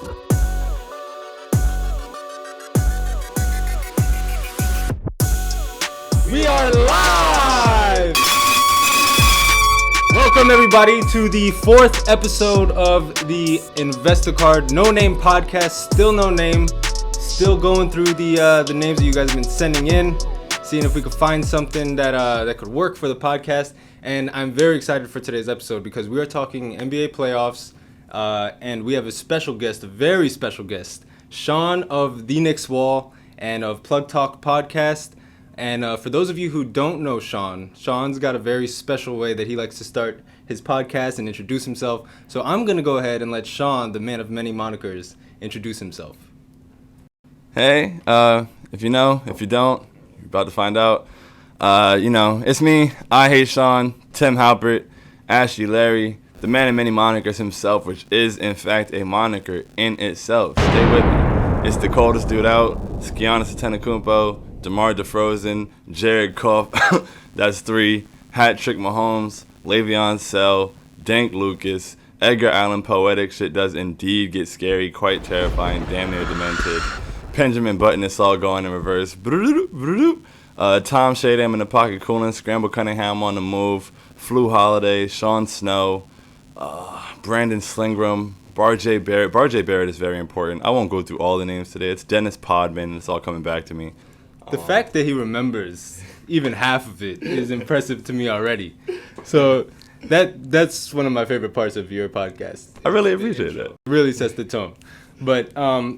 We are live! Welcome everybody to the fourth episode of the INVESTACARD No Name Podcast. Still no name. Still going through the names that you guys have been sending in, seeing if we could find something that could work for the podcast. And I'm very excited for today's episode because we are talking NBA playoffs, and we have a special guest, a very special guest, Shaun of the Knicks Wall and of Plug Talk Podcast. And for those of you who don't know Shaun's got a very special way that he likes to start his podcast and introduce himself. So I'm going to go ahead and let Shaun, the man of many monikers, introduce himself. Hey, if you know, if you don't, you're about to find out. It's me. I hate Shaun, Tim Halpert, Ashley Larry, the man of many monikers himself, which is in fact a moniker in itself. Stay with me. It's the coldest dude out. It's Giannis Antetokounmpo, DeMar DeFrozen, Jared Goff, that's 3, Hat Trick Mahomes, Le'Veon Sell, Dank Lucas, Edgar Allan Poetic. Shit does indeed get scary, quite terrifying, damn near demented. Benjamin Button, it's all going in reverse. Tom Shadam in the pocket cooling, Scramble Cunningham on the move, Flu Holiday, Sean Snow, Brandon Slingram, Barjay Barrett. Barjay Barrett is very important. I won't go through all the names today. It's Dennis Podman. It's all coming back to me. The fact that he remembers even half of it is impressive to me already. So that's one of my favorite parts of your podcast. I really appreciate that. Really sets the tone. But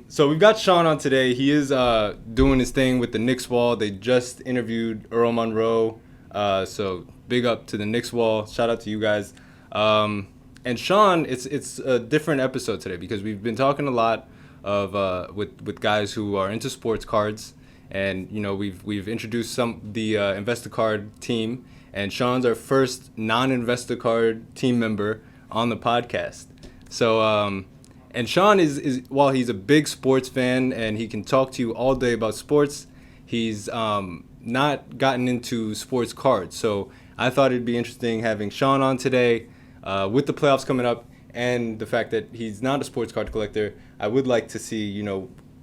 so we've got Shaun on today. He is doing his thing with the Knicks Wall. They just interviewed Earl Monroe. So big up to the Knicks Wall. Shout out to you guys. And Shaun, it's a different episode today because we've been talking a lot of with guys who are into sports cards. And we've introduced the InvestaCard team, and Shaun's our first non-InvestaCard team member on the podcast. So and Shaun is while he's a big sports fan and he can talk to you all day about sports, he's not gotten into sports cards. So I thought it'd be interesting having Shaun on today with the playoffs coming up and the fact that he's not a sports card collector. I would like to see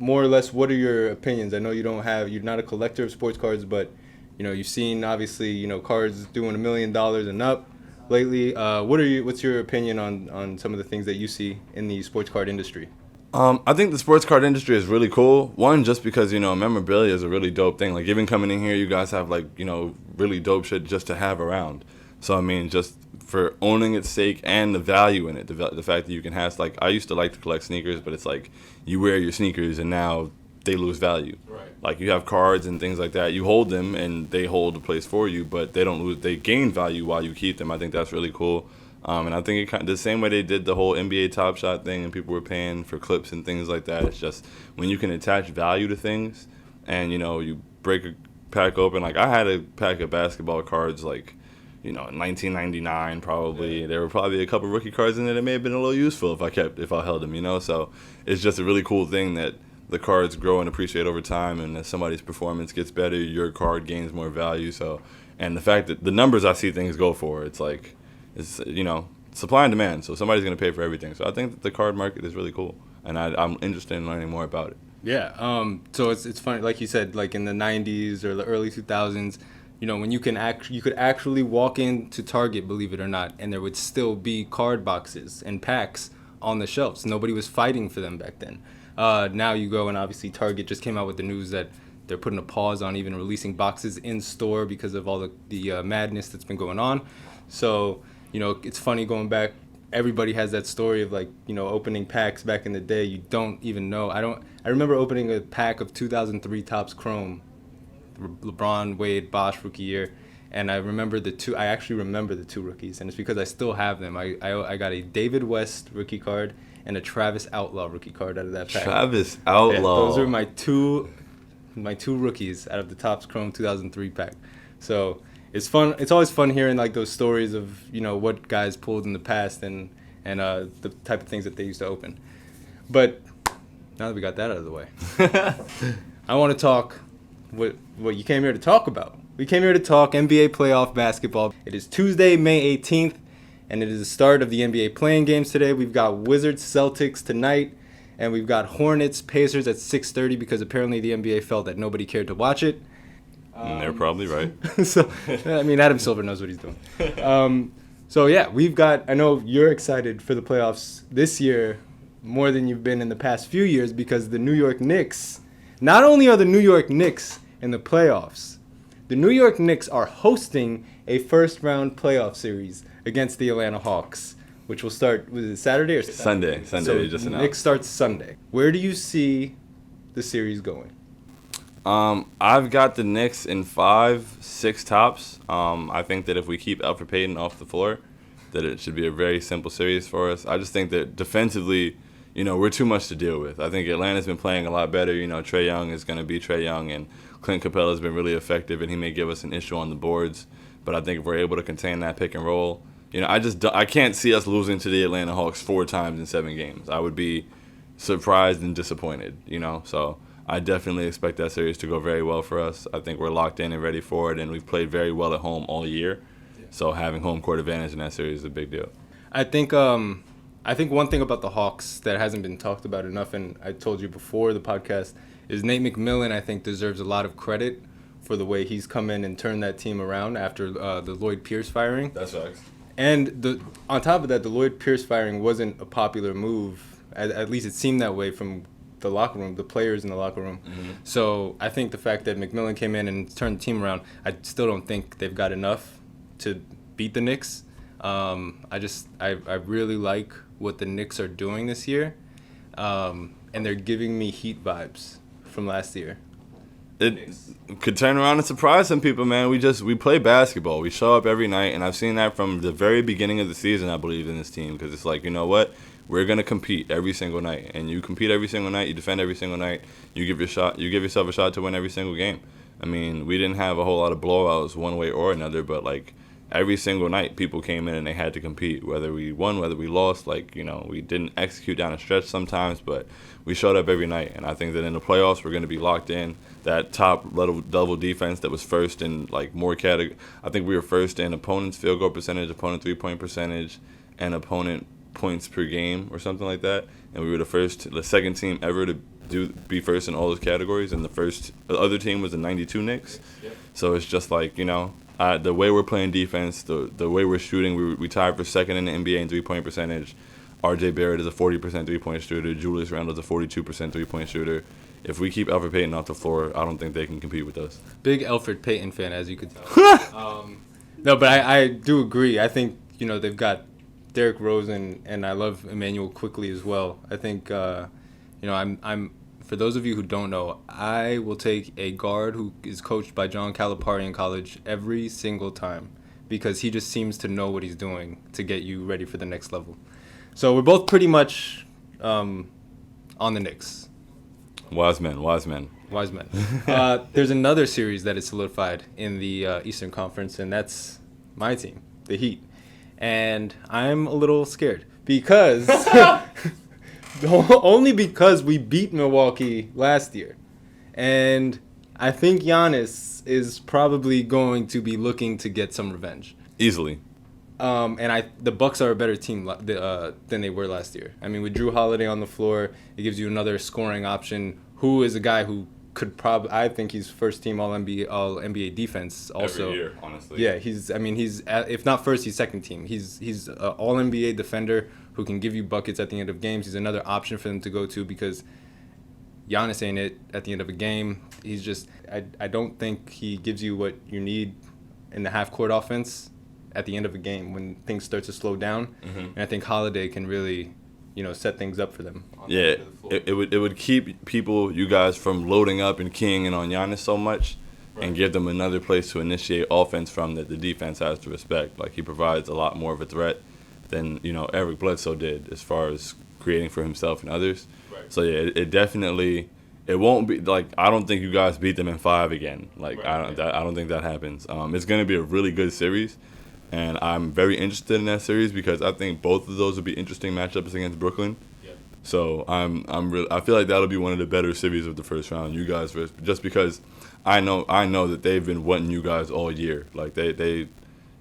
more or less, what are your opinions? I know you're not a collector of sports cards, but you've seen obviously cards doing $1 million and up lately. What's your opinion on some of the things that you see in the sports card industry? I think the sports card industry is really cool. One, just because memorabilia is a really dope thing. Like even coming in here, you guys have really dope shit just to have around. So I mean, just for owning its sake and the value in it, the fact that you can have, I used to like to collect sneakers, but it's like you wear your sneakers and now they lose value. Right. Like you have cards and things like that, you hold them and they hold a place for you, but they don't lose, they gain value while you keep them. I think that's really cool. And I think the same way they did the whole NBA Top Shot thing and people were paying for clips and things like that, it's just when you can attach value to things and you break a pack open. Like I had a pack of basketball cards in 1999 probably. There were probably a couple rookie cards in there that may have been a little useful if I held them, So it's just a really cool thing that the cards grow and appreciate over time, and as somebody's performance gets better, your card gains more value. So, and the fact that the numbers I see things go for, it's supply and demand. So somebody's going to pay for everything. So I think that the card market is really cool, and I'm interested in learning more about it. Yeah. So it's funny, like you said, like in the 90s or the early 2000s. When you could actually walk into Target, believe it or not, and there would still be card boxes and packs on the shelves. Nobody was fighting for them back then. Now you go and obviously Target just came out with the news that they're putting a pause on even releasing boxes in store because of all the madness that's been going on. So, it's funny going back. Everybody has that story of opening packs back in the day. You don't even know. I remember opening a pack of 2003 Topps Chrome. LeBron, Wade, Bosh rookie year, and I actually remember the two rookies, and it's because I still have them. I got a David West rookie card and a Travis Outlaw rookie card out of that pack. Travis Outlaw. Yeah, those are my two rookies out of the Topps Chrome 2003 pack. So it's fun. It's always fun hearing those stories of what guys pulled in the past and the type of things that they used to open. But now that we got that out of the way, I want to talk what you came here to talk about. We came here to talk NBA playoff basketball. It is Tuesday, May 18th, and it is the start of the NBA playing games today. We've got Wizards Celtics tonight, And we've got Hornets, Pacers at 6:30 because apparently the NBA felt that nobody cared to watch it. They're probably right. So, I mean, Adam Silver knows what he's doing. So, yeah, we've got, I know you're excited for the playoffs this year more than you've been in the past few years because the New York Knicks, not only are the New York Knicks in the playoffs, the New York Knicks are hosting a first-round playoff series against the Atlanta Hawks, which will start, was it Saturday or Sunday? Sunday, so they just announced. Knicks starts Sunday. Where do you see the series going? I've got the Knicks in 5-6 tops. I think that if we keep Alfred Payton off the floor, that it should be a very simple series for us. I just think that defensively, we're too much to deal with. I think Atlanta's been playing a lot better. Trae Young is going to be Trae Young, and Clint Capella's been really effective, and he may give us an issue on the boards. But I think if we're able to contain that pick and roll, I can't see us losing to the Atlanta Hawks 4 times in 7 games. I would be surprised and disappointed, So I definitely expect that series to go very well for us. I think we're locked in and ready for it, and we've played very well at home all year. So having home court advantage in that series is a big deal. I think one thing about the Hawks that hasn't been talked about enough, and I told you before the podcast, is Nate McMillan, I think, deserves a lot of credit for the way he's come in and turned that team around after the Lloyd Pierce firing. That's facts. And on top of that, the Lloyd Pierce firing wasn't a popular move. At least it seemed that way from the locker room, the players in the locker room. Mm-hmm. So I think the fact that McMillan came in and turned the team around, I still don't think they've got enough to beat the Knicks. I really like what the Knicks are doing this year, and they're giving me Heat vibes from last year. It could turn around and surprise some people, man. We play basketball. We show up every night, and I've seen that from the very beginning of the season, I believe, in this team, because it's like, you know what? We're going to compete every single night, and you compete every single night, you defend every single night, you give yourself a shot to win every single game. I mean, we didn't have a whole lot of blowouts one way or another, but, like, every single night people came in and they had to compete, whether we won, whether we lost. Like, we didn't execute down a stretch sometimes, but we showed up every night. And I think that in the playoffs, we're going to be locked in. That top level defense that was first in, like, more category. I think we were first in opponent's field goal percentage, opponent three-point percentage, and opponent points per game or something like that. And we were the second team ever to be first in all those categories. And the other team was the 92 Knicks. Yep. So it's just like, the way we're playing defense, the way we're shooting, we tied for second in the NBA in three-point percentage. R.J. Barrett is a 40% three-point shooter. Julius Randle is a 42% three-point shooter. If we keep Alfred Payton off the floor, I don't think they can compete with us. Big Alfred Payton fan, as you could tell. No, but I do agree. I think, they've got Derrick Rose and I love Emmanuel Quickley as well. I think, I'm for those of you who don't know, I will take a guard who is coached by John Calipari in college every single time because he just seems to know what he's doing to get you ready for the next level. So we're both pretty much on the Knicks. Wise men. There's another series that is solidified in the Eastern Conference, and that's my team, the Heat. And I'm a little scared because... only because we beat Milwaukee last year. And I think Giannis is probably going to be looking to get some revenge. Easily. The Bucks are a better team than they were last year. I mean, with Drew Holiday on the floor, it gives you another scoring option. Who is a guy who could I think he's first team all NBA defense also. Every year, honestly. Yeah, he's if not first, he's second team. He's an all NBA defender who can give you buckets at the end of games. He's another option for them to go to because Giannis ain't it at the end of a game. He's just I don't think he gives you what you need in the half court offense at the end of a game when things start to slow down. Mm-hmm. And I think Holiday can really set things up for them. Yeah, it would keep you guys from loading up and keying in on Giannis so much, right, and give them another place to initiate offense from that the defense has to respect. Like, he provides a lot more of a threat than Eric Bledsoe did as far as creating for himself and others. Right. So yeah, it definitely won't be like, I don't think you guys beat them in 5 again. Like, right, I don't think that happens. It's going to be a really good series. And I'm very interested in that series because I think both of those will be interesting matchups against Brooklyn. Yeah. So I feel like that'll be one of the better series of the first round. You guys versus, just because I know that they've been wanting you guys all year. Like they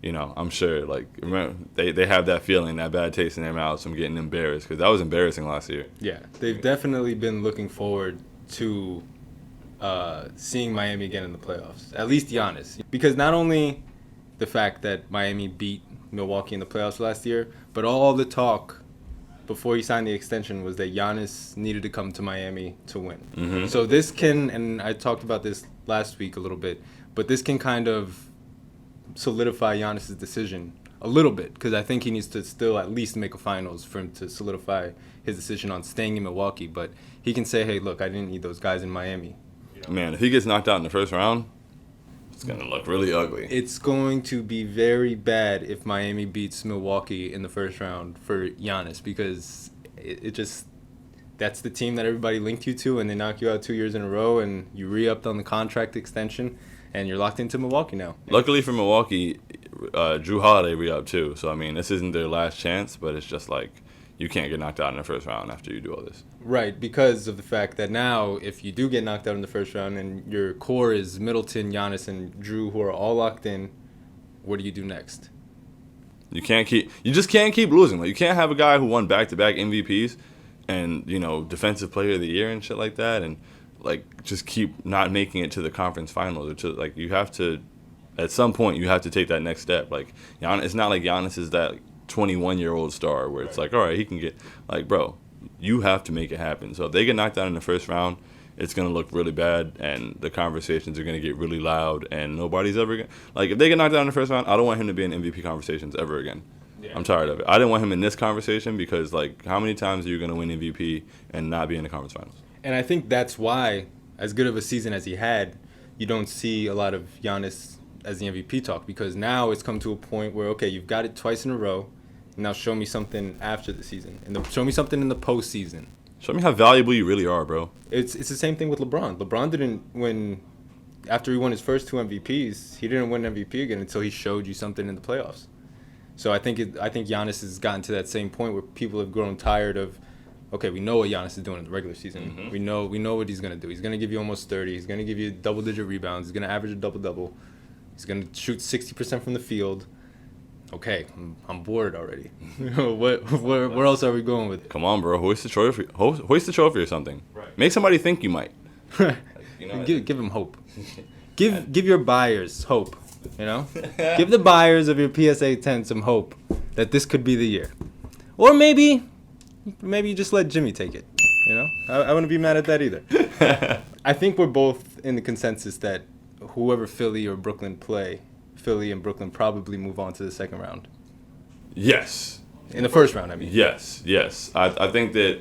I'm sure, like, remember, they have that feeling, that bad taste in their mouths from getting embarrassed, because that was embarrassing last year. Yeah, they've definitely been looking forward to seeing Miami again in the playoffs. At least Giannis. Because not only the fact that Miami beat Milwaukee in the playoffs last year, but all the talk before he signed the extension was that Giannis needed to come to Miami to win. Mm-hmm. So this can, and I talked about this last week a little bit, but this can kind of solidify Giannis's decision a little bit, because I think he needs to still at least make a finals for him to solidify his decision on staying in Milwaukee. But he can say, hey, look, I didn't need those guys in Miami. Man, if he gets knocked out in the first round, it's going to look really ugly. It's going to be very bad if Miami beats Milwaukee in the first round for Giannis, because it just, that's the team that everybody linked you to, and they knock you out 2 years in a row, and you re-upped on the contract extension, and you're locked into Milwaukee now. Luckily for Milwaukee, Drew Holiday re-upped too. So, I mean, this isn't their last chance, but it's just like, you can't get knocked out in the first round after you do all this. Right, because of the fact that now, if you do get knocked out in the first round and your core is Middleton, Giannis, and Drew, who are all locked in, what do you do next? You just can't keep losing. Like, you can't have a guy who won back-to-back MVPs and, defensive player of the year and shit like that, and like just keep not making it to the conference finals. Or to, like, you have to, at some point, you have to take that next step. Like, it's not like Giannis is that 21-year-old star where it's like, all right, he can get, like, bro, you have to make it happen. So if they get knocked out in the first round, it's going to look really bad, and the conversations are going to get really loud, and nobody's ever going to, like, if they get knocked out in the first round, I don't want him to be in MVP conversations ever again. Yeah. I'm tired of it. I didn't want him in this conversation because, like, how many times are you going to win MVP and not be in the conference finals? And I think that's why, as good of a season as he had, you don't see a lot of Giannis as the MVP talk, because now it's come to a point where, okay, you've got it twice in a row. Now show me something after the season, and show me something in the postseason. Show me how valuable you really are, bro. It's the same thing with LeBron. LeBron didn't win after he won his first 2 MVPs. He didn't win MVP again until he showed you something in the playoffs. So I think Giannis has gotten to that same point where people have grown tired of, okay, we know what Giannis is doing in the regular season. Mm-hmm. We know what he's gonna do. He's gonna give you almost 30. He's gonna give you double-digit rebounds. He's gonna average a double-double. He's gonna shoot 60% from the field. Okay, I'm bored already. Where else are we going with it? Come on, bro. Hoist the trophy or something. Right. Make somebody think you might. Like, give them hope. Give your buyers hope. Give the buyers of your PSA 10 some hope that this could be the year. Or maybe you just let Jimmy take it. I wouldn't be mad at that either. I think we're both in the consensus that whoever Philly or Brooklyn play, Philly and Brooklyn probably move on to the second round. Yes. In the first round, I mean. Yes. I think that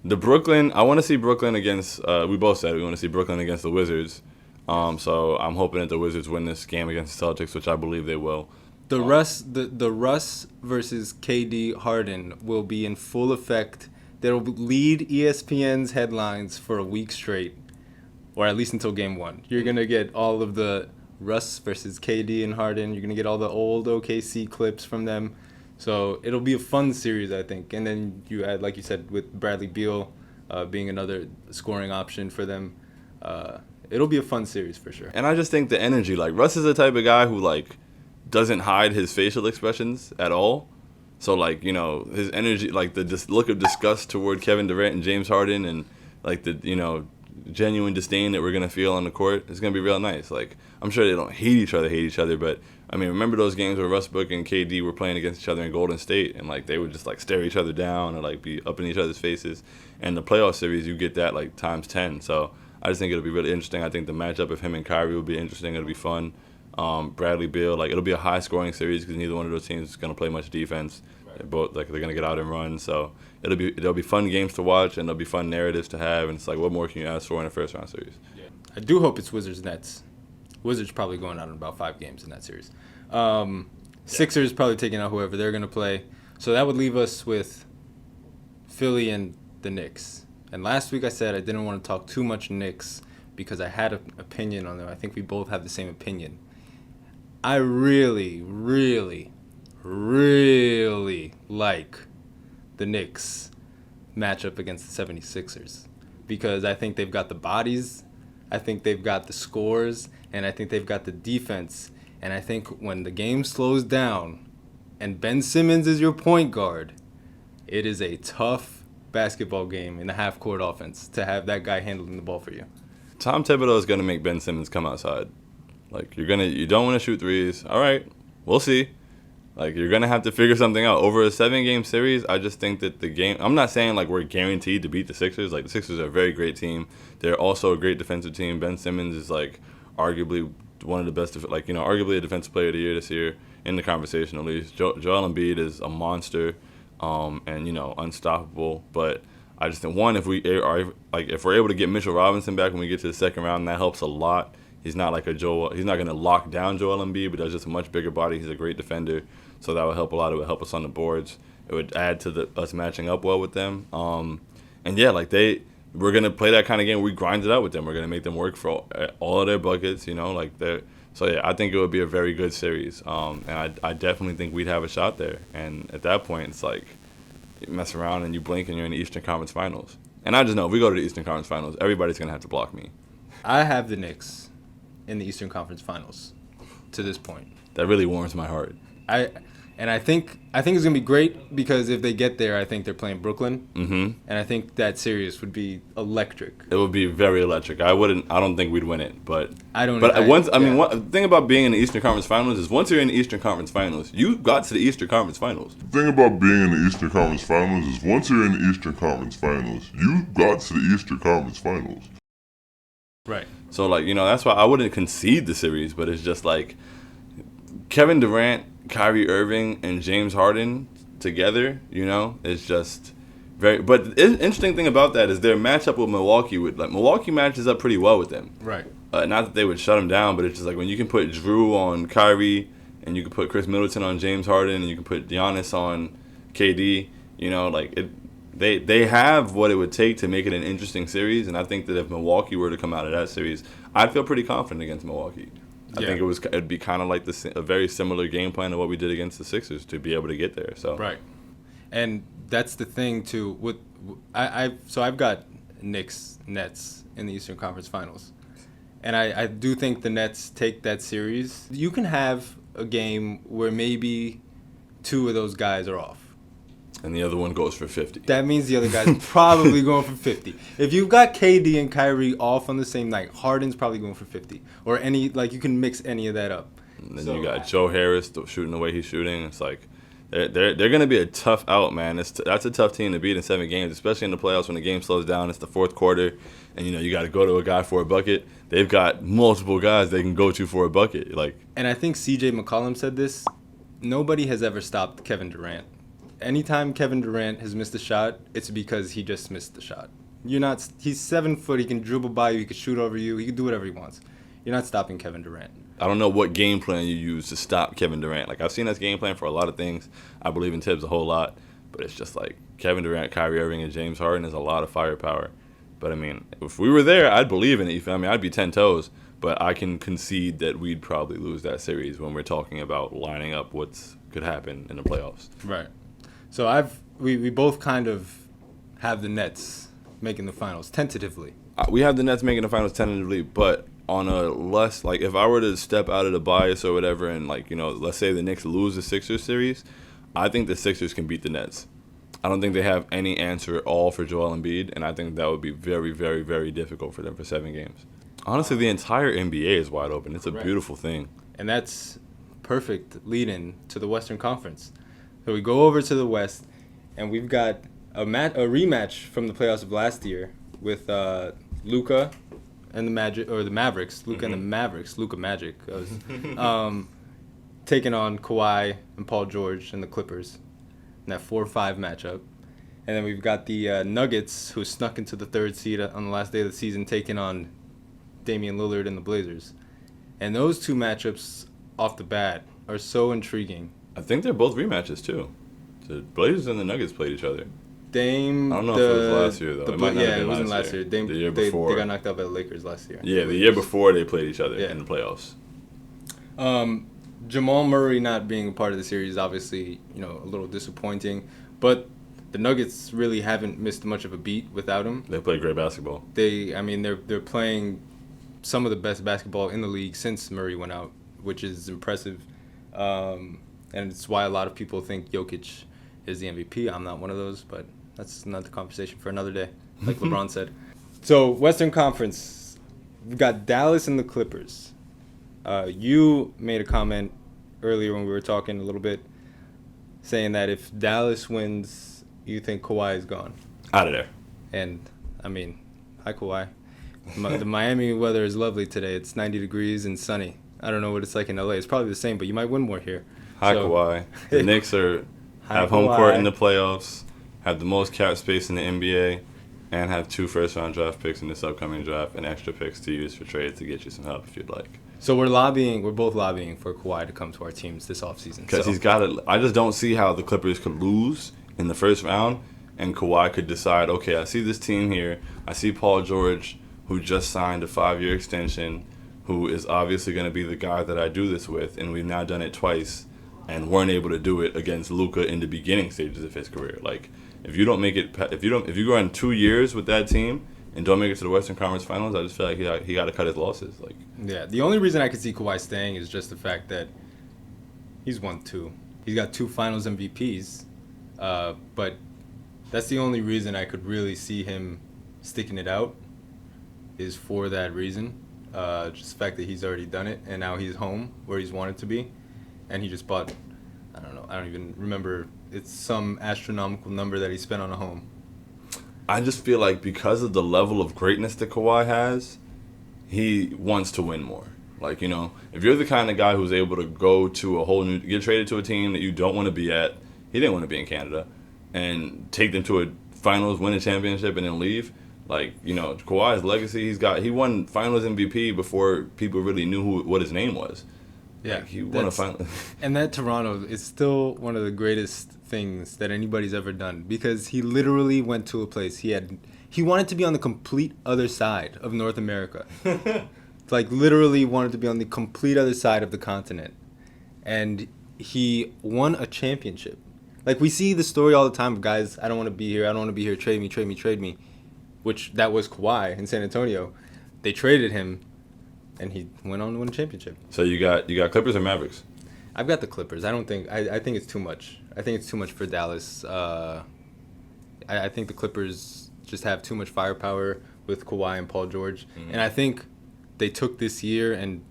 I want to see Brooklyn against, we both said we want to see Brooklyn against the Wizards. So I'm hoping that the Wizards win this game against the Celtics, which I believe they will. The Russ versus KD Harden will be in full effect. That'll lead ESPN's headlines for a week straight, or at least until game 1. You're going to get all of the Russ versus KD and Harden. You're going to get all the old OKC clips from them. So it'll be a fun series, I think. And then you add, like you said, with Bradley Beal being another scoring option for them. It'll be a fun series for sure. And I just think the energy, like, Russ is the type of guy who, like, doesn't hide his facial expressions at all. So, like, his energy, like, the look of disgust toward Kevin Durant and James Harden, and, like, the, genuine disdain that we're going to feel on the court is going to be real nice. Like, I'm sure they don't hate each other, but, I mean, remember those games where Westbrook and KD were playing against each other in Golden State, and, like, they would just, like, stare each other down or, like, be up in each other's faces. And the playoff series, you get that, like, times 10. So I just think it'll be really interesting. I think the matchup of him and Kyrie will be interesting. It'll be fun. Bradley Beal, like, it'll be a high-scoring series because neither one of those teams is going to play much defense. Right. They're going to get out and run. So there'll be fun games to watch, and there'll be fun narratives to have. And it's like, what more can you ask for in a first-round series? Yeah. I do hope it's Wizards-Nets. Wizards probably going out in about 5 games in that series. Sixers probably taking out whoever they're going to play. So that would leave us with Philly and the Knicks. And last week I said I didn't want to talk too much Knicks because I had an opinion on them. I think we both have the same opinion. I really, really, really like the Knicks matchup against the 76ers because I think they've got the bodies, I think they've got the scores, and I think they've got the defense. And I think when the game slows down and Ben Simmons is your point guard, it is a tough basketball game in the half-court offense to have that guy handling the ball for you. Tom Thibodeau is going to make Ben Simmons come outside. Like, you don't want to shoot threes. All right, we'll see. Like, you're going to have to figure something out. Over a 7-game series, I just think that the game... I'm not saying, like, we're guaranteed to beat the Sixers. Like, the Sixers are a very great team. They're also a great defensive team. Ben Simmons is, like, arguably one of the best... arguably a defensive player of the year this year, in the conversation at least. Joel Embiid is a monster and, unstoppable. But I just think, one, if we're able to get Mitchell Robinson back when we get to the second round, that helps a lot. He's not like he's not going to lock down Joel Embiid, but that's just a much bigger body. He's a great defender, so that would help a lot. It would help us on the boards. It would add to us matching up well with them. We're going to play that kind of game. We grind it out with them. We're going to make them work for all of their buckets, I think it would be a very good series. And I definitely think we'd have a shot there. And at that point, it's like you mess around and you blink and you're in the Eastern Conference Finals. And I just know if we go to the Eastern Conference Finals, everybody's going to have to block me. I have the Knicks in the Eastern Conference Finals to this point. That really warms my heart. I think it's gonna be great because if they get there, I think they're playing Brooklyn, and I think that series would be electric. It would be very electric. I don't think we'd win it, but the thing about being in the Eastern Conference Finals is once you're in the Eastern Conference Finals, you got to the Eastern Conference Finals. The thing about being in the Eastern Conference Finals is once you're in the Eastern Conference Finals, you got to the Eastern Conference Finals. Right. So, that's why I wouldn't concede the series, but it's just like Kevin Durant, Kyrie Irving, and James Harden together, it's just very... But the interesting thing about that is their matchup with Milwaukee, Milwaukee matches up pretty well with them. Right. Not that they would shut them down, but it's just like when you can put Drew on Kyrie, and you can put Chris Middleton on James Harden, and you can put Giannis on KD, They have what it would take to make it an interesting series, and I think that if Milwaukee were to come out of that series, I'd feel pretty confident against Milwaukee. I think it'd be kind of like a very similar game plan to what we did against the Sixers to be able to get there. So right, and that's the thing too. I've got Nets in the Eastern Conference Finals, and I do think the Nets take that series. You can have a game where maybe two of those guys are off. And the other one goes for 50. That means the other guy's probably going for 50. If you've got KD and Kyrie off on the same night, Harden's probably going for 50. Or you can mix any of that up. And then you got Joe Harris shooting the way he's shooting. It's like they're going to be a tough out, man. That's a tough team to beat in 7 games, especially in the playoffs when the game slows down. It's the fourth quarter, and you got to go to a guy for a bucket. They've got multiple guys they can go to for a bucket. And I think C.J. McCollum said this. Nobody has ever stopped Kevin Durant. Anytime Kevin Durant has missed a shot, it's because he just missed the shot. He's 7 foot, he can dribble by you, he can shoot over you, he can do whatever he wants. You're not stopping Kevin Durant. I don't know what game plan you use to stop Kevin Durant. I've seen this game plan for a lot of things. I believe in Tibbs a whole lot, but it's just like Kevin Durant, Kyrie Irving, and James Harden is a lot of firepower. But if we were there, I'd believe in it. I'd be 10 toes, but I can concede that we'd probably lose that series when we're talking about lining up what could happen in the playoffs. Right. So we both kind of have the Nets making the finals tentatively. We have the Nets making the finals tentatively, but on a less if I were to step out of the bias or whatever, and let's say the Knicks lose the Sixers series, I think the Sixers can beat the Nets. I don't think they have any answer at all for Joel Embiid, and I think that would be very, very, very difficult for them for 7 games. Honestly, the entire NBA is wide open. It's a beautiful thing, and that's perfect lead-in to the Western Conference. So we go over to the West, and we've got a rematch from the playoffs of last year with Luka and the Mavericks. Luka and the Mavericks. Luka Magic. Taking on Kawhi and Paul George and the Clippers in that 4-5 matchup. And then we've got the Nuggets, who snuck into the 3rd seed on the last day of the season, taking on Damian Lillard and the Blazers. And those two matchups off the bat are so intriguing. I think they're both rematches, too. The Blazers and the Nuggets played each other. I don't know if it was last year, though. It wasn't last year. The year before. They got knocked out by the Lakers last year. Yeah, the year before they played each other in the playoffs. Jamal Murray not being a part of the series is obviously, a little disappointing. But the Nuggets really haven't missed much of a beat without him. They play great basketball. They're playing some of the best basketball in the league since Murray went out which is impressive. And it's why a lot of people think Jokic is the MVP. I'm not one of those, but that's another conversation for another day, like LeBron said. So, Western Conference, we've got Dallas and the Clippers. You made a comment earlier when we were talking a little bit, saying that if Dallas wins, you think Kawhi is gone. Out of there. And, I mean, hi, Kawhi. The Miami weather is lovely today. It's 90 degrees and sunny. I don't know what it's like in LA. It's probably the same, but you might win more here. Hi, Kawhi. The Knicks have home court in the playoffs, have the most cap space in the NBA, and have 2 first-round draft picks in this upcoming draft and extra picks to use for trades to get you some help if you'd like. So we're both lobbying for Kawhi to come to our teams this offseason. Because he's got it. I just don't see how the Clippers could lose in the first round and Kawhi could decide, okay, I see this team here. I see Paul George, who just signed a 5-year extension, who is obviously going to be the guy that I do this with, and we've now done it twice and weren't able to do it against Luka in the beginning stages of his career. Like, if you don't make it, if you go on 2 years with that team and don't make it to the Western Conference Finals, I just feel like he got to cut his losses. Like, yeah, the only reason I could see Kawhi staying is just the fact that he's won 2. He's got 2 Finals MVPs, but that's the only reason I could really see him sticking it out is for that reason. Just the fact that he's already done it and now he's home where he's wanted to be, and he just bought, I don't even remember, it's some astronomical number that he spent on a home. I just feel like because of the level of greatness that Kawhi has, he wants to win more. Like, you know, if you're the kind of guy who's able to go to get traded to a team that you don't want to be at, he didn't want to be in Canada, and take them to a finals, win a championship, and then leave. Like, you know, Kawhi's legacy, he won finals MVP before people really knew what his name was. Yeah, like, he won a final. And that Toronto is still one of the greatest things that anybody's ever done, because he literally went to a place he wanted to be on the complete other side of North America. Like, literally wanted to be on the complete other side of the continent, and he won a championship. Like, we see the story all the time of guys, I don't want to be here, trade me, which that was Kawhi in San Antonio. They traded him, and he went on to win a championship. So you got Clippers or Mavericks? I've got the Clippers. I think it's too much. I think it's too much for Dallas. I think the Clippers just have too much firepower with Kawhi and Paul George. Mm-hmm. And I think they took this year and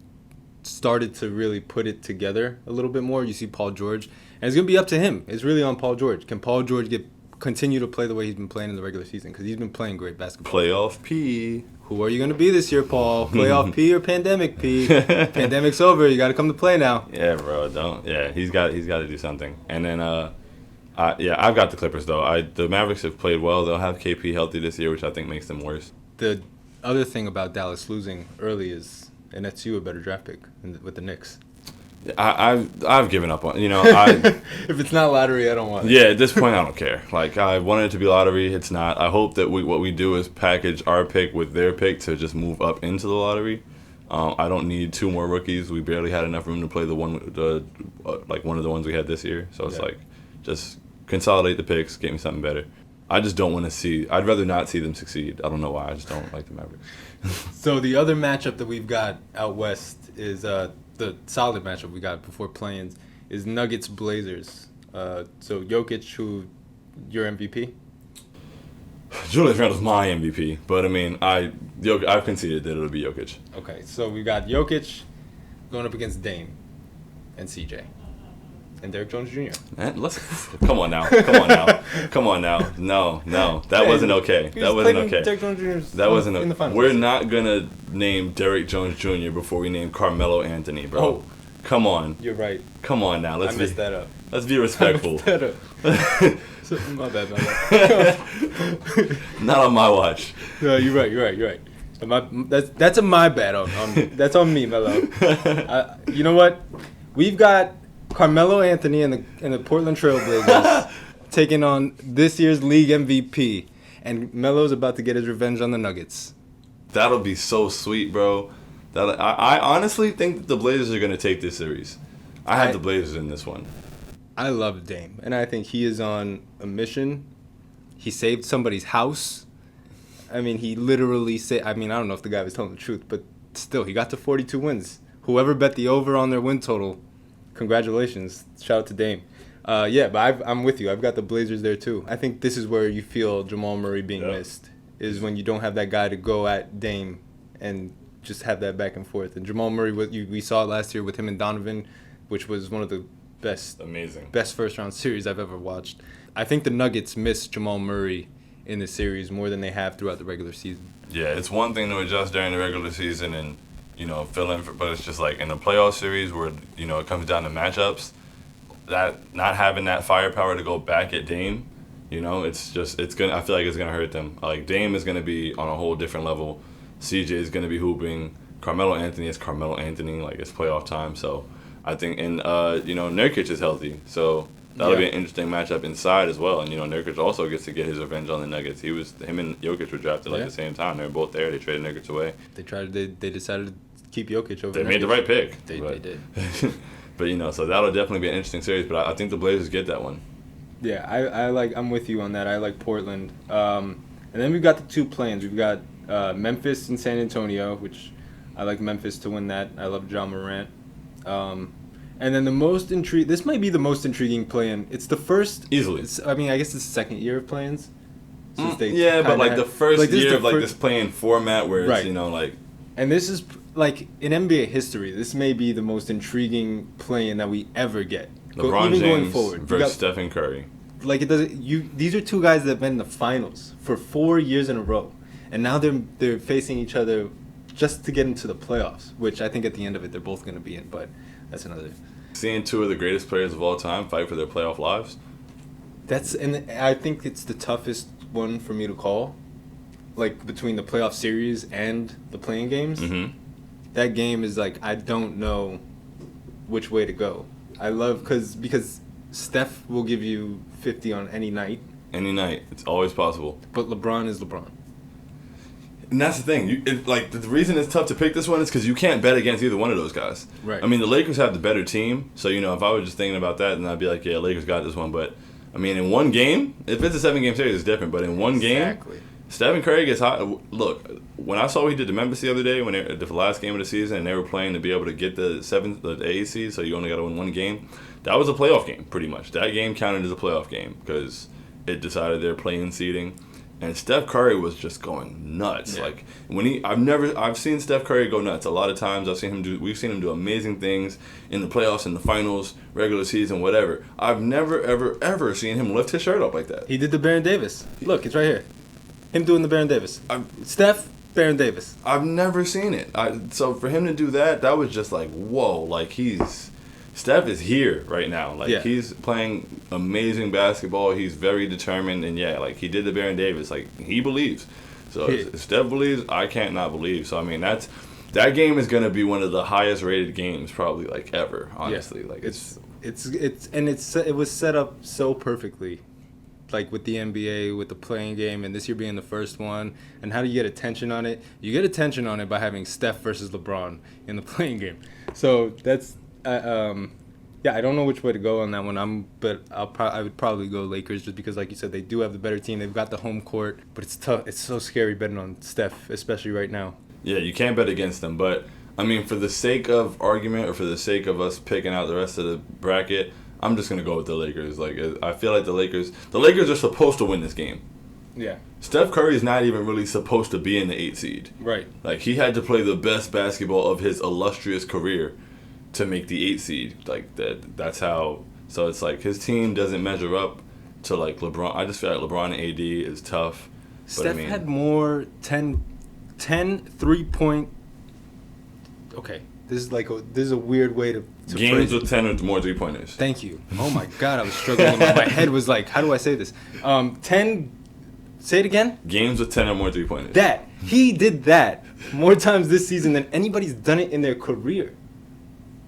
started to really put it together a little bit more. You see Paul George, and it's going to be up to him. It's really on Paul George. Can Paul George continue to play the way he's been playing in the regular season? Because he's been playing great basketball. Playoff P. Who are you going to be this year, Paul? Playoff P or Pandemic P? Pandemic's over. You got to come to play now. Yeah, bro. He's got to do something. And then, I've got the Clippers, though. The Mavericks have played well. They'll have KP healthy this year, which I think makes them worse. The other thing about Dallas losing early is, and that's you, a better draft pick with the Knicks. I've given up on, if it's not lottery, I don't want it. Yeah, at this point, I don't care. Like, I wanted it to be lottery. It's not. I hope that what we do is package our pick with their pick to just move up into the lottery. I don't need 2 more rookies. We barely had enough room to play one of the ones we had this year. So it's like, just consolidate the picks, get me something better. I just don't want to see. I'd rather not see them succeed. I don't know why. I just don't like the Mavericks. So the other matchup that we've got out west is the solid matchup we got before play-ins is Nuggets Blazers. So Jokic, who your MVP? Julius Randle's my MVP, but I mean, I've conceded that it'll be Jokic. Okay, so we got Jokic going up against Dame and CJ. And Derrick Jones Jr. Come on now. No. That wasn't okay. That wasn't okay. Derrick Jones Jr. That wasn't in the okay. finals. We're not going to name Derrick Jones Jr. before we name Carmelo Anthony, bro. Oh. Come on. You're right. Come on now. I messed that up. Let's be respectful. I messed that up. My bad. Not on my watch. No, you're right. That's my bad. That's on me, Melo. You know what? We've got Carmelo Anthony and the Portland Trail Blazers taking on this year's league MVP, and Melo's about to get his revenge on the Nuggets. That'll be so sweet, bro. I honestly think that the Blazers are going to take this series. I have the Blazers in this one. I love Dame, and I think he is on a mission. He saved somebody's house. I mean, he literally I don't know if the guy was telling the truth, but still, he got to 42 wins. whoever bet the over on their win total, congratulations. Shout out to Dame. Yeah, but I'm with you. I've got the Blazers there too. I think this is where you feel Jamal Murray being missed, is when you don't have that guy to go at Dame and just have that back and forth. And Jamal Murray, we saw it last year with him and Donovan, which was one of the best first-round series I've ever watched. I think the Nuggets miss Jamal Murray in the series more than they have throughout the regular season. Yeah, it's one thing to adjust during the regular season and, fill in for, but it's just like in the playoff series where, it comes down to matchups, that not having that firepower to go back at Dame, I feel like it's gonna hurt them. Like, Dame is gonna be on a whole different level. CJ is gonna be hooping. Carmelo Anthony is Carmelo Anthony. Like, it's playoff time, so I think, and Nurkic is healthy, so that'll be an interesting matchup inside as well. And Nurkic also gets to get his revenge on the Nuggets. Him and Jokic were drafted at the same time. They were both there. They traded Nurkic away. They decided to keep Jokic over. They made the right pick. They did. But so that'll definitely be an interesting series. But I think the Blazers get that one. Yeah, I'm with you on that. I like Portland. And then we've got the two plans. We've got Memphis and San Antonio, which I like Memphis to win that. I love John Morant. And then this might be the most intriguing play-in. It's the first. Easily. I guess it's the second year of play-ins. But the first year of this play-in format where it's, And this is, in NBA history, this may be the most intriguing play-in that we ever get. LeBron James going forward versus Stephen Curry. These are two guys that have been in the finals for 4 years in a row. And now they're facing each other just to get into the playoffs, which I think at the end of it they're both going to be in, but that's another. Seeing two of the greatest players of all time fight for their playoff lives. And I think it's the toughest one for me to call, between the playoff series and the playing games. Mm-hmm. That game is I don't know which way to go. I love because Steph will give you 50 on any night. Any night, it's always possible. But LeBron is LeBron. And that's the thing. The reason it's tough to pick this one is because you can't bet against either one of those guys. Right. The Lakers have the better team. So, if I was just thinking about that, then I'd be like, yeah, Lakers got this one. But, in one game, if it's a 7-game series, it's different. But in one game, Stephen Curry gets hot. Look, when I saw what he did to Memphis the other day, the last game of the season, and they were playing to be able to get the 8th seed, so you only got to win one game, that was a playoff game, pretty much. That game counted as a playoff game because it decided their play-in seeding. And Steph Curry was just going nuts. Yeah. I've seen Steph Curry go nuts a lot of times. We've seen him do amazing things in the playoffs, in the finals, regular season, whatever. I've never, ever, ever seen him lift his shirt up like that. He did the Baron Davis. Look, it's right here. Him doing the Baron Davis. Steph, Baron Davis. I've never seen it. So for him to do that was just whoa. Steph is here right now. He's playing amazing basketball. He's very determined, and he did the Baron Davis. He believes. So if Steph believes, I can't not believe. So that game is gonna be one of the highest rated games probably ever. Honestly, it was set up so perfectly. With the NBA, with the playing game, and this year being the first one. And how do you get attention on it? You get attention on it by having Steph versus LeBron in the playing game. So that's. I don't know which way to go on that one. I would probably go Lakers just because, like you said, they do have the better team. They've got the home court, but it's tough. It's so scary betting on Steph, especially right now. Yeah, you can't bet against them. But for the sake of argument or for the sake of us picking out the rest of the bracket, I'm just gonna go with the Lakers. I feel like the Lakers are supposed to win this game. Yeah. Steph Curry is not even really supposed to be in the 8th seed. Right. He had to play the best basketball of his illustrious career to make the 8th seed. That's how. So it's his team doesn't measure up to LeBron. I just feel like LeBron and AD is tough. Steph had more 10 3-point. Okay, this is a weird way to games with 10 or more 3-pointers. Thank you. Oh my God, I was struggling. My head was how do I say this? 10. Say it again. Games with 10 or more 3-pointers. That he did that more times this season than anybody's done it in their career.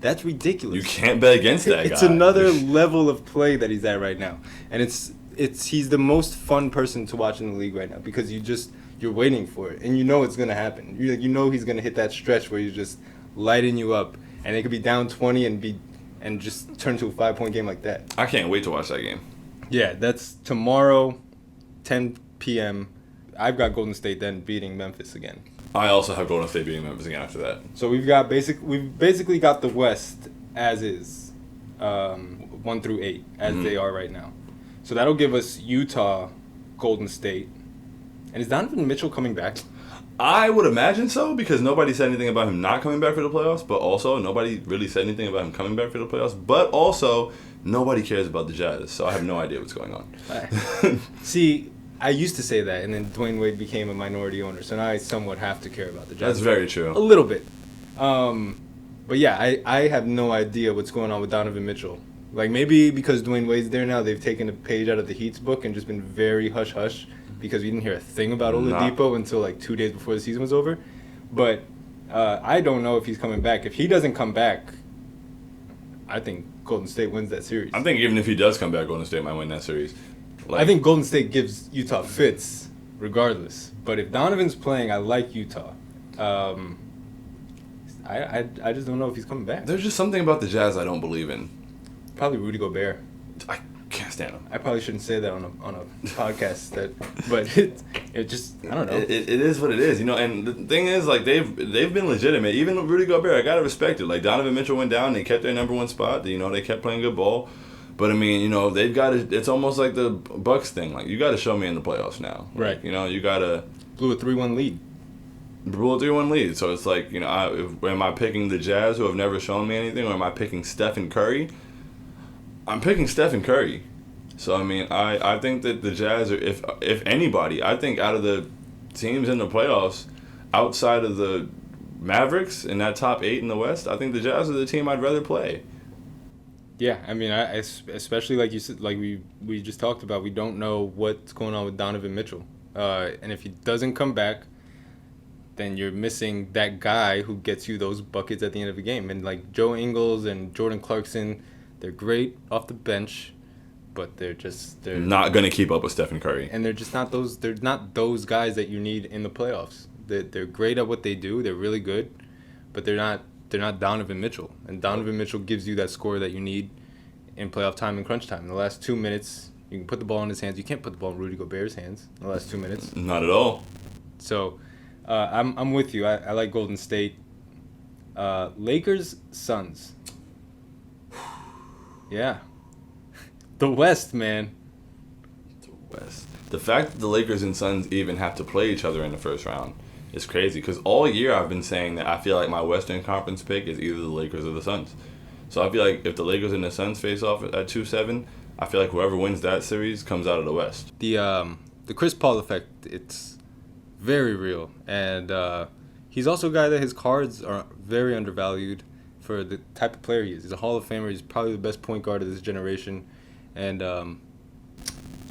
That's ridiculous. You can't bet against that guy. It's another level of play that he's at right now, and he's the most fun person to watch in the league right now because you're waiting for it and it's gonna happen. He's gonna hit that stretch where he's just lighting you up, and it could be down 20 and just turn to a 5-point game like that. I can't wait to watch that game. Yeah, that's tomorrow, 10 p.m. I've got Golden State then beating Memphis again. I also have Golden State beating Memphis again after that. So we've basically got the West as is, 1 through 8 as they are right now. So that'll give us Utah, Golden State, and is Donovan Mitchell coming back? I would imagine so, because nobody said anything about him not coming back for the playoffs, but also nobody really said anything about him coming back for the playoffs, but also nobody cares about the Jazz, so I have no idea what's going on. See, I used to say that, and then Dwayne Wade became a minority owner, so now I somewhat have to care about the Jazz. That's very true. A little bit. But yeah, I have no idea what's going on with Donovan Mitchell. Like, maybe because Dwayne Wade's there now, they've taken a page out of the Heat's book and just been very hush-hush, because we didn't hear a thing about Oladipo until like 2 days before the season was over. But I don't know if he's coming back. If he doesn't come back, I think Golden State wins that series. I think even if he does come back, Golden State might win that series. I think Golden State gives Utah fits regardless. But if Donovan's playing, I like Utah. I just don't know if he's coming back. There's just something about the Jazz I don't believe in. Probably Rudy Gobert. I can't stand him. I probably shouldn't say that on a podcast, but it just, I don't know. It is what it is, and the thing is, like, they've been legitimate. Even Rudy Gobert, I gotta respect it. Like, Donovan Mitchell went down, they kept their number one spot. They kept playing good ball. But I mean, they've got to. It's almost like the Bucks thing. Like, you got to show me in the playoffs now. Right. You got to. Blew a 3-1 lead. Blew a 3-1 lead. So it's like, am I picking the Jazz, who have never shown me anything, or am I picking Stephen Curry? I'm picking Stephen Curry. So, I mean, I think that the Jazz, if anybody, I think out of the teams in the playoffs, outside of the Mavericks in that top 8 in the West, I think the Jazz are the team I'd rather play. Yeah, I mean, especially like you said, like we just talked about, we don't know what's going on with Donovan Mitchell. And if he doesn't come back, then you're missing that guy who gets you those buckets at the end of the game. And like Joe Ingles and Jordan Clarkson, they're great off the bench, but they're not going to keep up with Stephen Curry. And they're just not those guys that you need in the playoffs. They're great at what they do. They're really good, but they're not Donovan Mitchell. And Donovan Mitchell gives you that score that you need in playoff time and crunch time. In the last 2 minutes, you can put the ball in his hands. You can't put the ball in Rudy Gobert's hands in the last 2 minutes. Not at all. So I'm with you. I like Golden State. Lakers, Suns. Yeah. The West, man. The West. The fact that the Lakers and Suns even have to play each other in the first round is crazy, because all year I've been saying that I feel like my Western Conference pick is either the Lakers or the Suns. So I feel like if the Lakers and the Suns face off at 2-7, I feel like whoever wins that series comes out of the West. The Chris Paul effect, it's very real. And he's also a guy that his cards are very undervalued for the type of player he is. He's a Hall of Famer. He's probably the best point guard of this generation. And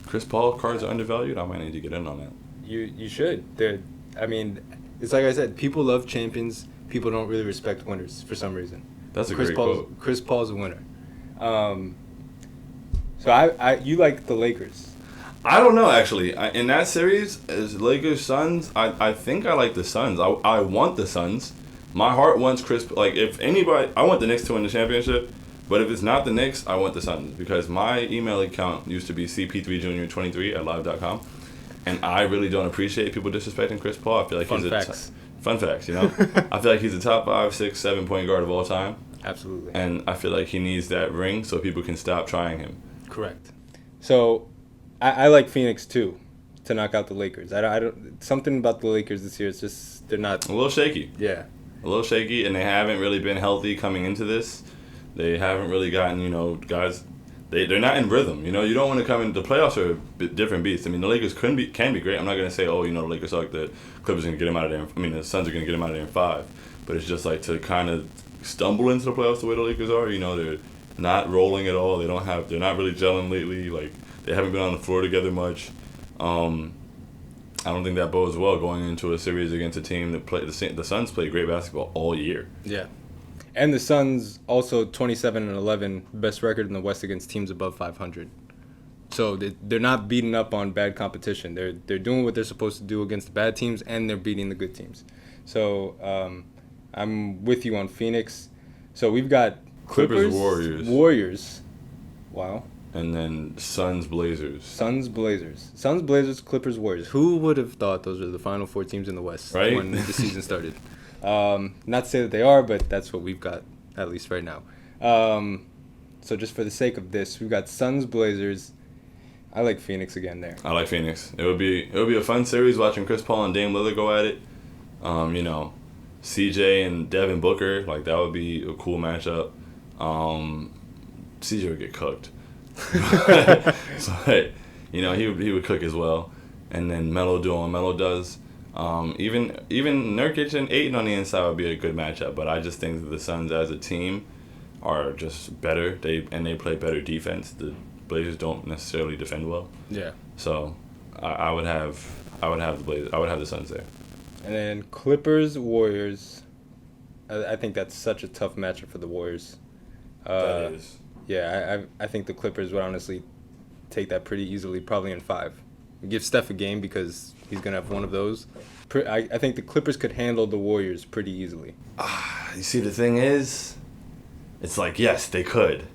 Chris Paul cards are undervalued? I might need to get in on that. You should. It's like I said, people love champions. People don't really respect winners for some reason. That's a great quote. Chris Paul's a winner. So you like the Lakers? I don't know, actually. In that series, as Lakers Suns, I think I like the Suns. I want the Suns. My heart wants Chris. Like, if anybody, I want the Knicks to win the championship. But if it's not the Knicks, I want the Suns, because my email account used to be cp3junior23@live.com, and I really don't appreciate people disrespecting Chris Paul. I feel like fun facts, I feel like he's a top 5, 6, 7 point guard of all time. Absolutely. And I feel like he needs that ring so people can stop trying him. Correct. So I like Phoenix too, to knock out the Lakers. I don't something about the Lakers this year. It's just they're not a little shaky. Yeah. A little shaky, and they haven't really been healthy coming into this. They haven't really gotten, guys. They're not in rhythm. You don't want to come into the playoffs are a bit different beasts. I mean, the Lakers can be great. I'm not gonna say, the Lakers are like the Clippers are gonna get them out of there. I mean, the Suns are gonna get them out of there in 5. But it's just like to kind of stumble into the playoffs the way the Lakers are. They're not rolling at all. They're not really gelling lately. Like, they haven't been on the floor together much. I don't think that bodes well going into a series against a team that the Suns play great basketball all year. Yeah. And the Suns also 27-11, best record in the West against teams above 500. So they're not beating up on bad competition. They're doing what they're supposed to do against the bad teams, and they're beating the good teams. So I'm with you on Phoenix. So we've got Clippers, Warriors. Wow. And then Suns, Blazers. Suns, Blazers, Clippers, Warriors. Who would have thought those are the final 4 teams in the West when the season started? Not to say that they are, but that's what we've got, at least right now. So just for the sake of this, we've got Suns, Blazers. I like Phoenix again there. I like Phoenix. It would be a fun series watching Chris Paul and Dame Lillard go at it. CJ and Devin Booker, like that would be a cool matchup. CJ would get cooked. So, he would cook as well. And then Melo doing what Melo does. Even Nurkic and Ayton on the inside would be a good matchup. But I just think that the Suns as a team are just better. They play better defense. The Blazers don't necessarily defend well. Yeah. So I would have the Blazers. I would have the Suns there. And then Clippers, Warriors. I think that's such a tough matchup for the Warriors. That is. Yeah, I think the Clippers would honestly take that pretty easily, probably in 5. Give Steph a game because he's going to have one of those. I think the Clippers could handle the Warriors pretty easily. You see, the thing is, it's like, yes, they could.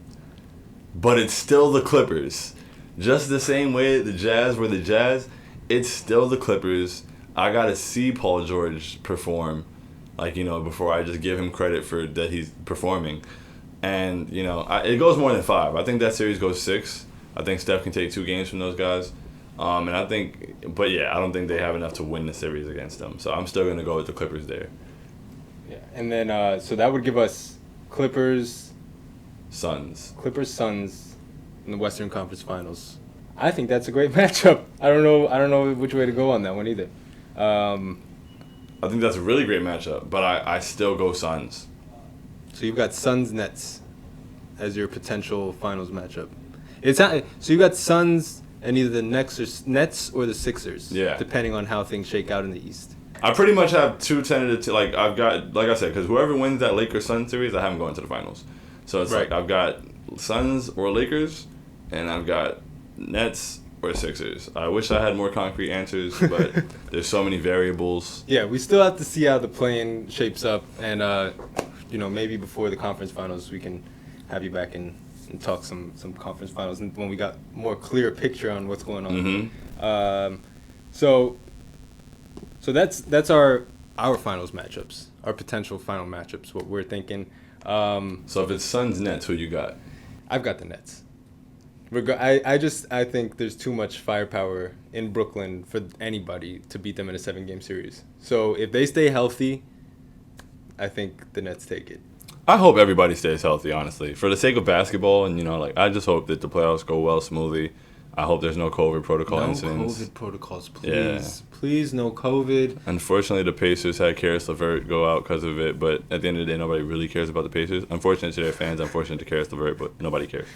But it's still the Clippers. Just the same way the Jazz were the Jazz, it's still the Clippers. I got to see Paul George perform, before I just give him credit for that he's performing. And, it goes more than 5. I think that series goes 6. I think Steph can take 2 games from those guys. I don't think they have enough to win the series against them. So I'm still going to go with the Clippers there. Yeah, and then, so that would give us Clippers, Suns in the Western Conference Finals. I think that's a great matchup. I don't know which way to go on that one either. I think that's a really great matchup, but I still go Suns. So you've got Suns Nets as your potential finals matchup. So you've got Suns and either the Nets or the Sixers. Yeah. Depending on how things shake out in the East. I pretty much have 2 tentative. I've got, like I said, because whoever wins that Lakers-Suns series, I have them going to the finals. So it's right. I've got Suns or Lakers, and I've got Nets or Sixers. I wish I had more concrete answers, but there's so many variables. Yeah, we still have to see how the play-in shapes up, and maybe before the conference finals we can have you back and talk some conference finals when we got more clear picture on what's going on. Mm-hmm. So that's our finals matchups, our potential final matchups. What we're thinking. So if it's Suns Nets, who you got? I've got the Nets. I think there's too much firepower in Brooklyn for anybody to beat them in a 7-game series. So if they stay healthy, I think the Nets take it. I hope everybody stays healthy, honestly. For the sake of basketball, and I just hope that the playoffs go well, smoothly. I hope there's no COVID protocol incidents. No COVID protocols, please. Yeah. Please, no COVID. Unfortunately, the Pacers had Karis LeVert go out because of it, but at the end of the day, nobody really cares about the Pacers. Unfortunate to their fans, unfortunate to Karis LeVert, but nobody cares.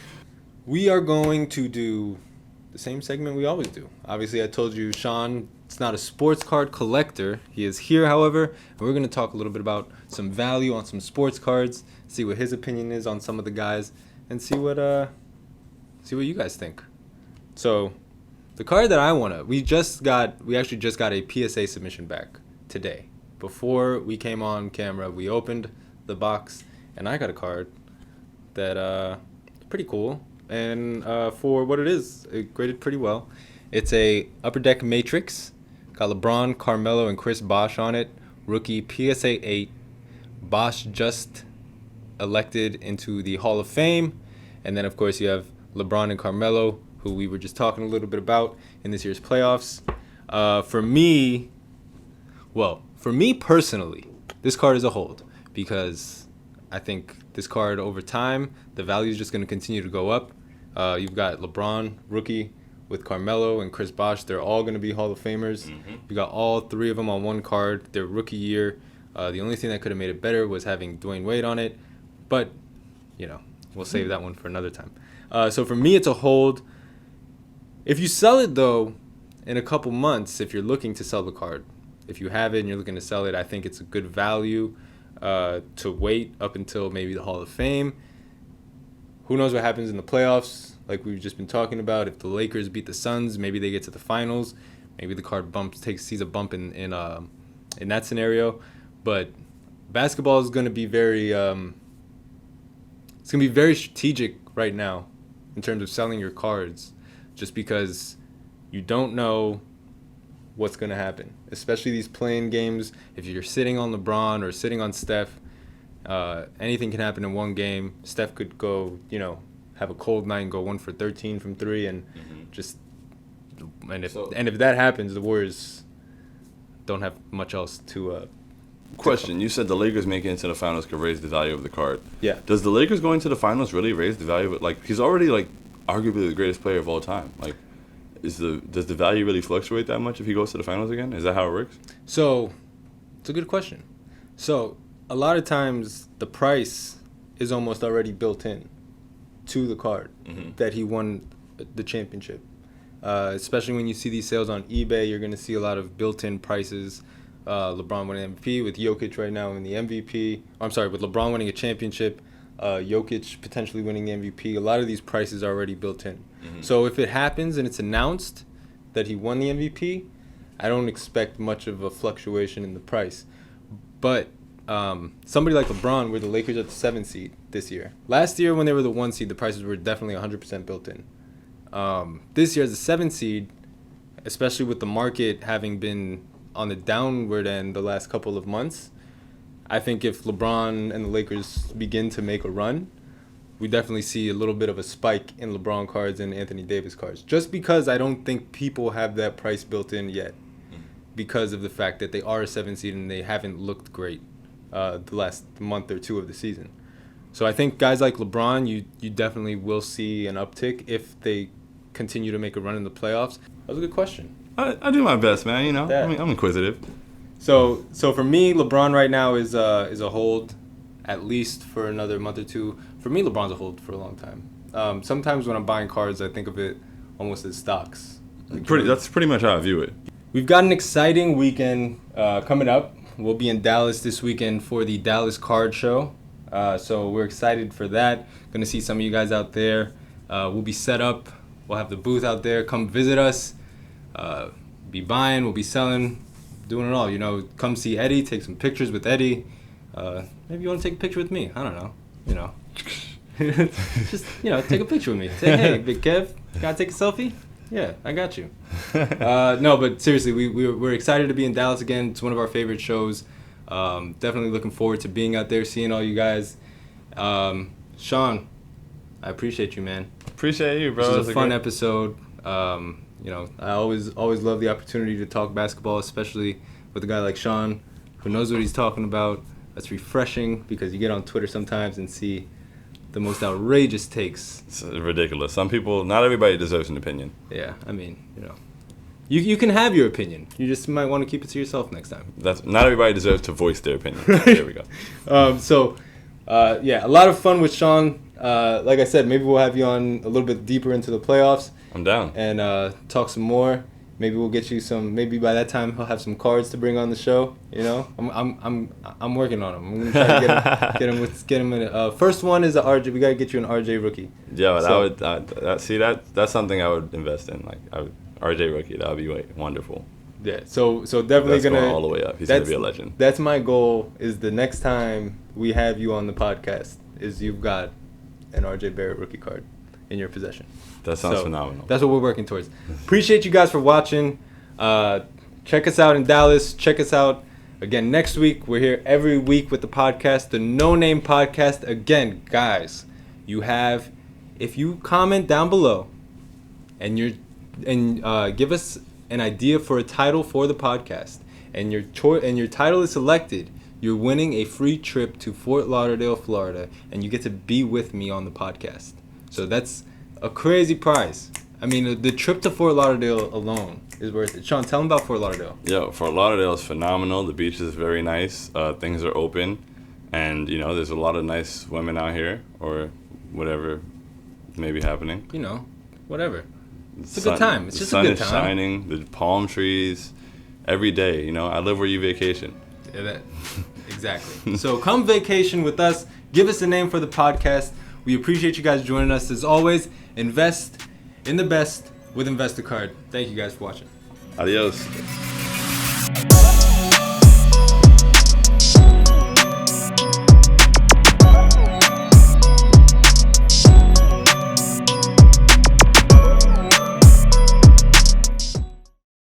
We are going to do the same segment we always do. Obviously, I told you Shaun is not a sports card collector. He is here, however, and we're going to talk a little bit about some value on some sports cards, see what his opinion is on some of the guys, and see what you guys think. So, the card that I we actually just got a PSA submission back today. Before we came on camera, we opened the box, and I got a card that pretty cool. And for what it is, it graded pretty well. It's a Upper Deck Matrix. Got LeBron, Carmelo, and Chris Bosh on it. Rookie PSA 8. Bosh just elected into the Hall of Fame. And then, of course, you have LeBron and Carmelo, who we were just talking a little bit about in this year's playoffs. For me personally, this card is a hold because I think this card over time, the value is just going to continue to go up. You've got LeBron, rookie, with Carmelo and Chris Bosh. They're all going to be Hall of Famers. Mm-hmm. You got all 3 of them on one card. Their rookie year. The only thing that could have made it better was having Dwayne Wade on it. But, we'll save that one for another time. So for me, it's a hold. If you sell it, though, in a couple months, if you're looking to sell the card, if you have it and you're looking to sell it, I think it's a good value to wait up until maybe the Hall of Fame. Who knows what happens in the playoffs, like we've just been talking about. If the Lakers beat the Suns, maybe they get to the finals. Maybe the card sees a bump in that scenario. But basketball is going to be very strategic right now in terms of selling your cards, just because you don't know what's going to happen, especially these playing games. If you're sitting on LeBron or sitting on Steph, anything can happen in one game. Steph could go, have a cold night and go 1 for 13 from 3 and if that happens, the Warriors don't have much else to Question: you said the Lakers making it to the finals could raise the value of the card. Yeah. Does the Lakers going to the finals really raise the value of it? Like, he's already arguably the greatest player of all time. Like, does the value really fluctuate that much if he goes to the finals again? Is that how it works? So, it's a good question. So, a lot of times the price is almost already built in to the card that he won the championship. Especially when you see these sales on eBay, you're going to see a lot of built-in prices. LeBron winning MVP, with Jokic right now in the MVP. With LeBron winning a championship, Jokic potentially winning the MVP. A lot of these prices are already built in. So if it happens and it's announced that he won the MVP, I don't expect much of a fluctuation in the price. But somebody like LeBron, where the Lakers are the 7th seed this year. Last year when they were the 1 seed, the prices were definitely 100% built in. This year as the 7th seed, especially with the market having been on the downward end the last couple of months, I think if LeBron and the Lakers begin to make a run, we definitely see a little bit of a spike in LeBron cards and Anthony Davis cards. Just because I don't think people have that price built in yet, because of the fact that they are a 7th seed and they haven't looked great the last month or two of the season. So I think guys like LeBron, you definitely will see an uptick if they continue to make a run in the playoffs. That was a good question. I do my best, man. I'm inquisitive. So for me, LeBron right now is a hold, at least for another month or two. For me, LeBron's a hold for a long time. Sometimes when I'm buying cards, I think of it almost as stocks. That's pretty much how I view it. We've got an exciting weekend coming up. We'll be in Dallas this weekend for the Dallas Card Show. So we're excited for that. Going to see some of you guys out there. We'll be set up. We'll have the booth out there. Come visit us. Be buying, we'll be selling, doing it all. Come see Eddie, take some pictures with Eddie. Maybe you want to take a picture with me. I don't know. Just, take a picture with me. Say, hey, Big Kev, gotta take a selfie? Yeah, I got you. No, but seriously, we're excited to be in Dallas again. It's one of our favorite shows. Definitely looking forward to being out there, seeing all you guys. Shaun, I appreciate you, man. Appreciate you, bro. This was a fun episode. I always love the opportunity to talk basketball, especially with a guy like Shaun, who knows what he's talking about. That's refreshing because you get on Twitter sometimes and see the most outrageous takes. It's ridiculous. Some people, not everybody deserves an opinion. Yeah, I mean, you can have your opinion. You just might want to keep it to yourself next time. That's not everybody deserves to voice their opinion. There we go. A lot of fun with Shaun. Like I said, maybe we'll have you on a little bit deeper into the playoffs. I'm down. And talk some more. Maybe we'll get you some. Maybe by that time he'll have some cards to bring on the show. I'm working on him. I'm gonna try to get him in. First one is the RJ. We gotta get you an RJ rookie. Yeah, that's something I would invest in. RJ rookie. That would be wonderful. Yeah. So definitely going all the way up. He's gonna be a legend. That's my goal. Is the next time we have you on the podcast, is you've got an RJ Barrett rookie card in your possession. That sounds phenomenal. That's what we're working towards. Appreciate you guys for watching. Check us out in Dallas. Check us out again next week. We're here every week with the podcast, the No Name Podcast. Again, guys, if you comment down below and give us an idea for a title for the podcast, and your title is selected, you're winning a free trip to Fort Lauderdale, Florida, and you get to be with me on the podcast. So that's a crazy prize. I mean, the trip to Fort Lauderdale alone is worth it. Shaun, tell them about Fort Lauderdale. Yo, Fort Lauderdale is phenomenal. The beach is very nice. Things are open. And, there's a lot of nice women out here, or whatever may be happening. Whatever. It's a good time. It's just a good time. The sun is shining, the palm trees, every day. I live where you vacation. Yeah, exactly. So come vacation with us. Give us a name for the podcast. We appreciate you guys joining us. As always, invest in the best with InvestaCard. Thank you guys for watching. Adios.